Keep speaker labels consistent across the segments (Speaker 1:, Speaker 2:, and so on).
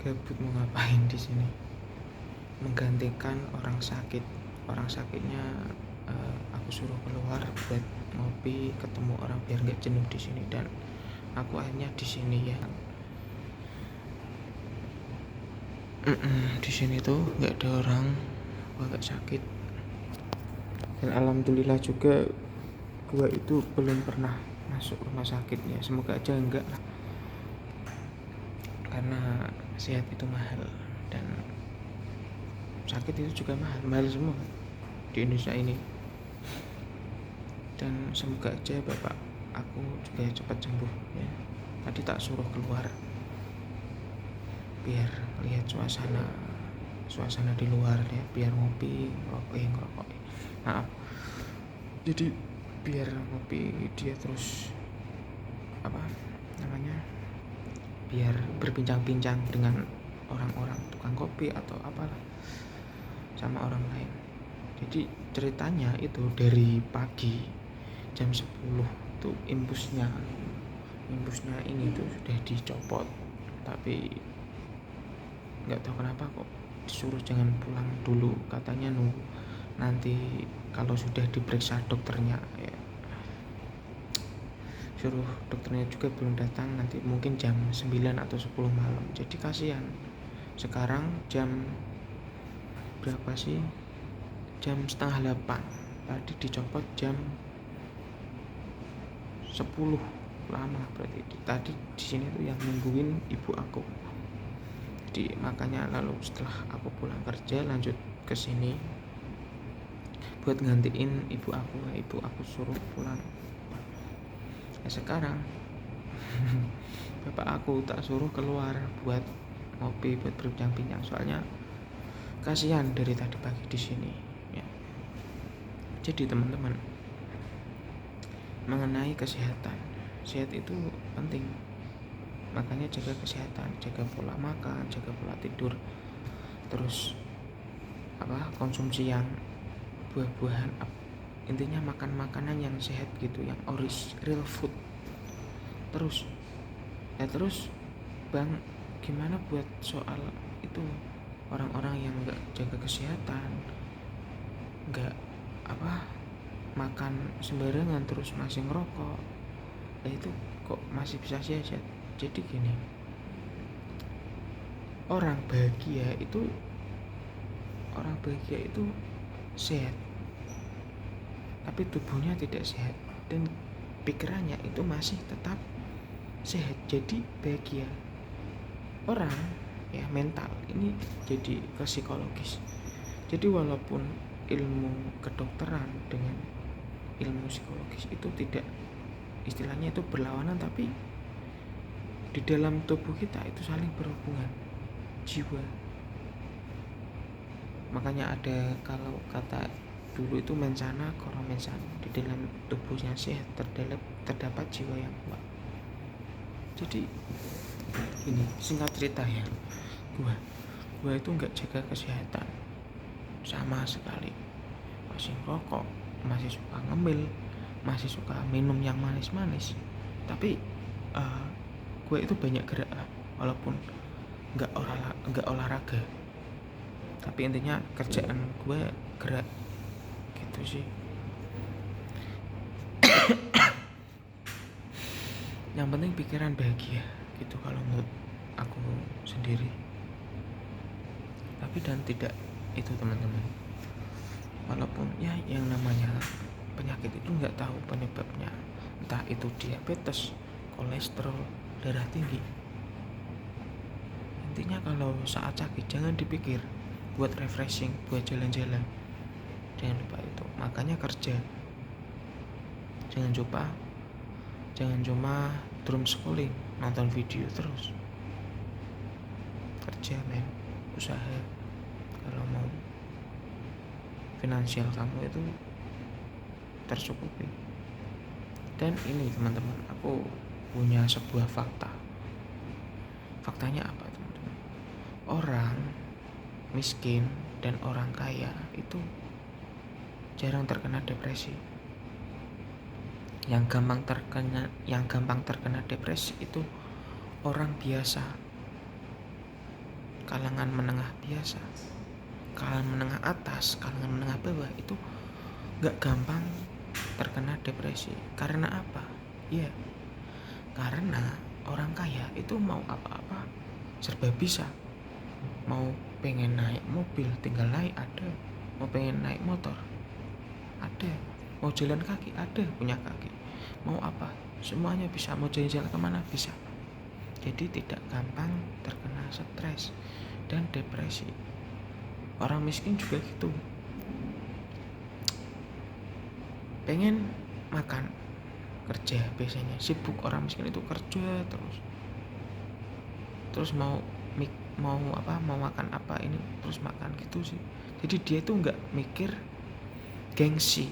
Speaker 1: Gabut mau ngapain di sini? Menggantikan orang sakit. Orang sakitnya aku suruh keluar buat ngopi, ketemu orang biar nggak jenuh di sini, dan aku akhirnya di sini ya. Di sini tuh nggak ada orang, gua nggak sakit, dan alhamdulillah juga gua itu belum pernah masuk rumah sakit ya. Semoga aja enggak lah, karena sehat itu mahal dan sakit itu juga mahal semua di Indonesia ini. Dan semoga aja bapak aku juga cepat sembuh ya. Tadi tak suruh keluar biar lihat suasana di luar ya, biar ngopi, ngerokok. Maaf. Jadi biar ngopi dia terus apa namanya? Biar berbincang-bincang dengan orang-orang tukang kopi atau apalah sama orang lain. Jadi ceritanya itu dari pagi jam 10 tuh imbusnya ini tuh sudah dicopot, tapi nggak tahu kenapa kok disuruh jangan pulang dulu, katanya nunggu nanti kalau sudah diperiksa dokternya ya. Suruh dokternya juga belum datang, nanti mungkin jam 9 atau 10 malam. Jadi kasihan. Sekarang jam berapa sih? Jam setengah 8. Tadi dicopot jam 10. Lama berarti. Tadi di sini tuh yang nungguin ibu aku. Jadi makanya lalu setelah aku pulang kerja lanjut ke sini buat gantiin ibu aku. Ibu aku suruh pulang. Ya sekarang bapak aku tak suruh keluar buat ngopi, buat berbincang-bincang, soalnya kasihan dari tadi pagi di sini ya. Jadi teman-teman, mengenai kesehatan, sehat itu penting, makanya jaga kesehatan, jaga pola makan, jaga pola tidur, terus konsumsi yang buah-buahan, intinya makan makanan yang sehat gitu, yang real food. Terus bang, gimana buat soal itu orang-orang yang nggak jaga kesehatan, nggak makan sembarangan terus masih ngerokok, itu kok masih bisa sehat? Jadi gini, orang bahagia itu sehat, tapi tubuhnya tidak sehat dan pikirannya itu masih tetap sehat, jadi bahagia. Orang ya mental ini jadi ke psikologis. Jadi walaupun ilmu kedokteran dengan ilmu psikologis itu tidak, istilahnya itu berlawanan, tapi di dalam tubuh kita itu saling berhubungan, jiwa. Makanya ada, kalau kata dulu itu mensana koro mensana, di dalam tubuhnya sehat terdapat jiwa yang kuat. Jadi ini singkat cerita ya, gua itu nggak jaga kesehatan sama sekali, masih rokok, masih suka ngemil, masih suka minum yang manis-manis. Tapi gue itu banyak gerak lah, walaupun nggak olahraga, tapi intinya kerjaan gue gerak gitu sih. Yang penting pikiran bahagia gitu kalau menurut aku sendiri. Tapi dan tidak itu teman-teman, walaupun ya yang namanya penyakit itu nggak tahu penyebabnya, entah itu diabetes, kolesterol, darah tinggi. Intinya kalau saat sakit jangan dipikir, buat refreshing, buat jalan-jalan, jangan lupa itu. Makanya kerja, jangan cuma doom scrolling, nonton video terus. Kerja men, usaha, kalau mau finansial kamu itu tercukupi. Dan ini teman-teman, aku punya sebuah faktanya apa teman-teman? Orang miskin dan orang kaya itu jarang terkena depresi. Yang gampang terkena depresi itu orang biasa, kalangan menengah biasa, kalangan menengah atas, kalangan menengah bawah itu gak gampang terkena depresi. Karena apa? Ya, karena orang kaya itu mau apa-apa serba bisa. Mau pengen naik mobil tinggal naik ada, mau pengen naik motor ada, mau jalan kaki ada, punya kaki, mau apa semuanya bisa, mau jalan-jalan kemana bisa. Jadi tidak gampang terkena stres dan depresi. Orang miskin juga gitu, pengen makan, kerja, biasanya sibuk orang miskin itu kerja terus mau makan apa ini terus makan gitu sih. Jadi dia itu nggak mikir gengsi.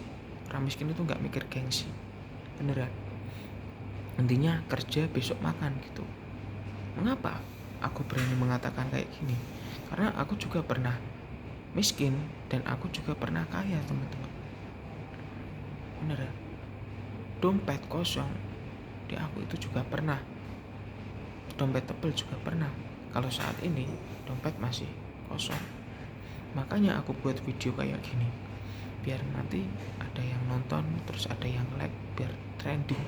Speaker 1: Orang miskin itu nggak mikir gengsi, beneran. Intinya kerja besok makan gitu. Mengapa aku berani mengatakan kayak gini? Karena aku juga pernah miskin dan aku juga pernah kaya, teman-teman. Beneran. Dompet kosong di aku itu juga pernah. Dompet tebel juga pernah. Kalau saat ini dompet masih kosong. Makanya aku buat video kayak gini, biar nanti ada yang nonton, terus ada yang like, biar trending.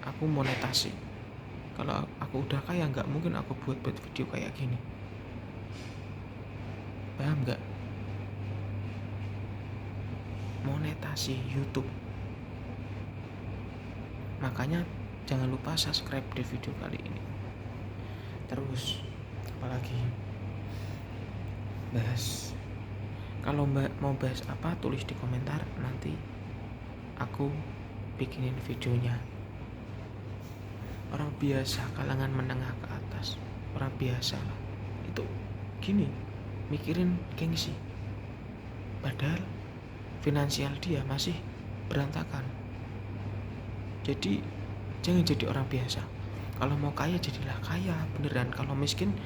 Speaker 1: Aku monetasi. Kalau aku udah kaya nggak mungkin aku buat video kayak gini. Paham nggak? Monetasi YouTube. Makanya jangan lupa subscribe di video kali ini. Terus apalagi bahas, kalau mbak mau bahas apa tulis di komentar, nanti aku bikinin videonya. Orang biasa, kalangan menengah ke atas, orang biasa lah itu gini, mikirin gengsi, padahal finansial dia masih berantakan. Jadi jangan jadi orang biasa. Kalau mau kaya jadilah kaya beneran. Kalau miskin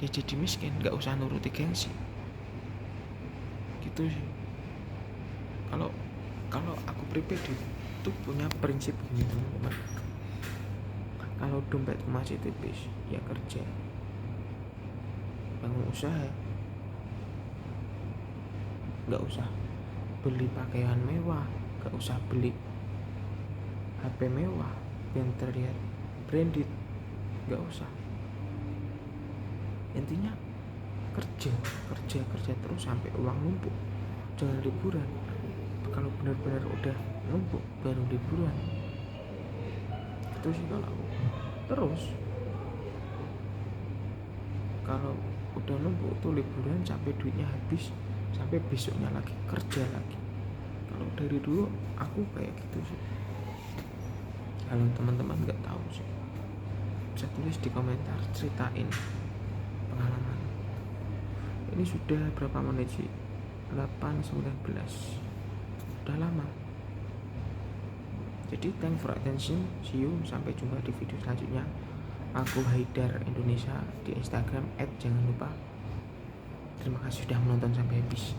Speaker 1: ya jadi miskin, gak usah nuruti gengsi gitu sih. Kalau aku pribadi tuh punya prinsip gini, teman-teman. Kalau dompetku masih tipis, ya kerja, bangun usaha. Gak usah beli pakaian mewah, gak usah beli HP mewah yang terlihat branded, gak usah. Intinya kerja terus sampai uang numpuk. Jangan liburan. Kalau benar-benar udah numpuk baru liburan. Itu sih kalau aku. Terus kalau udah numpuk tuh liburan sampai duitnya habis, sampai besoknya lagi kerja lagi. Kalau dari dulu aku kayak gitu sih. Kalau teman-teman nggak tahu sih, bisa tulis di komentar, ceritain pengalaman. Ini sudah berapa menit sih? 8:19. Udah lama. Jadi thanks for attention. See you, sampai jumpa di video selanjutnya. Aku Haidar Indonesia di Instagram @jangan lupa. Terima kasih sudah menonton sampai habis.